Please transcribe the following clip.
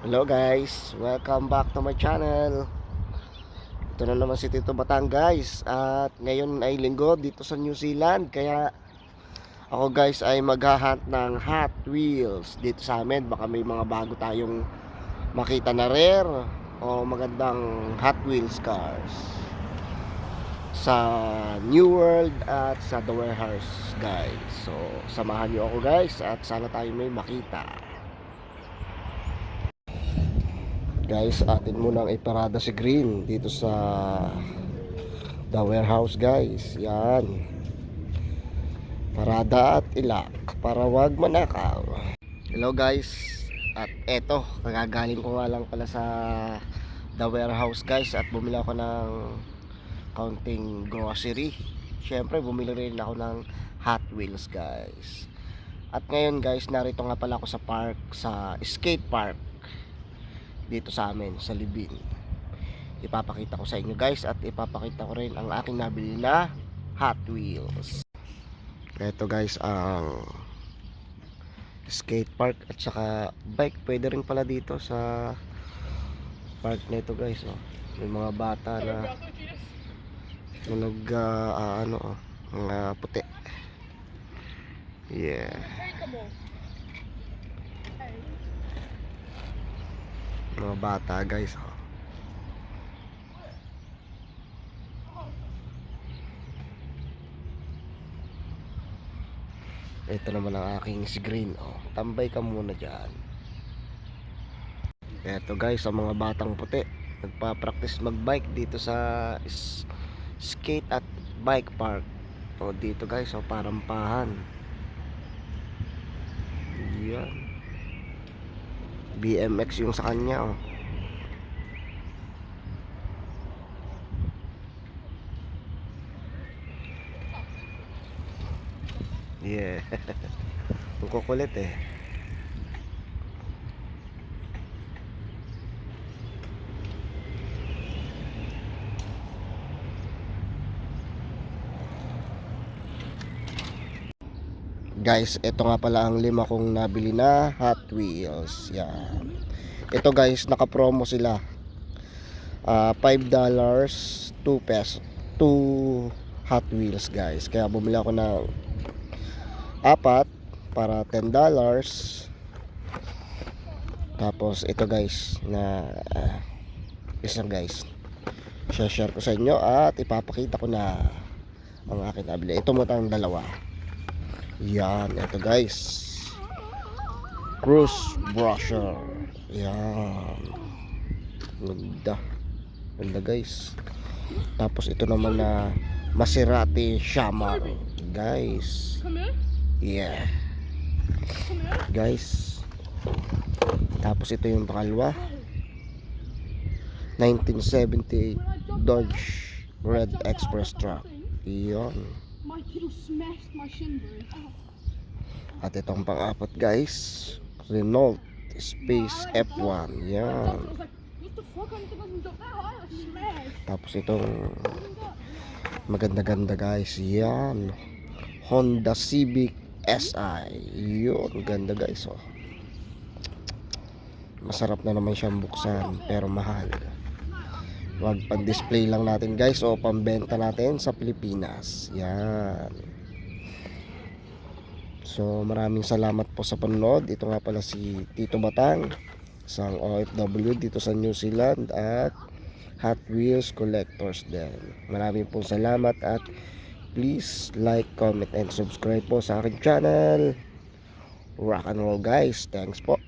Hello guys, welcome back to my channel. Ito na naman si Tito Batang guys. At ngayon ay linggo dito sa New Zealand. Kaya ako guys ay maghahunt ng Hot Wheels dito sa amin. Baka may mga bago tayong makita na rare o magandang Hot Wheels cars sa New World at sa The Warehouse guys. So samahan nyo ako guys at sana tayo may makita. Guys, atin munang iparada si Green dito sa The Warehouse guys. Yan, parada at ilak para wag manakaw. Hello guys, at eto, kagagaling ko nga lang pala sa The Warehouse guys. At bumili ako ng kaunting grocery. Syempre bumili rin ako ng Hot Wheels guys. At ngayon guys, narito nga pala ako sa park, sa skate park dito sa amin sa Libin. Ipapakita ko sa inyo guys at ipapakita ko rin ang aking nabili na Hot Wheels. Ito guys ang skate park at saka bike. Pwede rin pala dito sa park na ito guys. May mga bata na nag mga puti. Yeah. Mga bata guys. Ito naman ang aking si Green. Tambay ka muna dyan. Ito guys, ang mga batang puti nagpa-practice magbike dito sa skate at bike park. Dito guys, parampahan. Yan. BMX yung sa kanya. Yeah. Ang kukulit eh. Guys, ito nga pala ang 5 kong nabili na Hot Wheels. Yan. Ito guys, naka-promo sila. $5, 2 pesos, 2 Hot Wheels guys. Kaya bumili ako ng 4 para $10. Tapos ito guys na isang guys, share ko sa inyo at ipapakita ko na ang aking nabili. Ito mo tang dalawa. Yan, ito guys, Cruise Brusher. Yan, ganda, ganda guys. Tapos ito naman na Maserati Shamar guys. Yeah guys. Tapos ito yung pangalawa, 1978 Dodge Red Express truck. Iyon. At itong pang-apat guys, Renault Space F1. Yan. Tapos itong maganda-ganda guys, yan, Honda Civic SI. Yun, ganda guys. Masarap na naman siyang buksan pero mahal. Wag pang-display lang natin guys o pambenta natin sa Pilipinas. Yan. So maraming salamat po sa panonood. Ito nga pala si Tito Batang, isang OFW dito sa New Zealand at Hot Wheels collectors din. Maraming pong salamat at please like, comment and subscribe po sa aking channel. Rock and roll guys. Thanks po.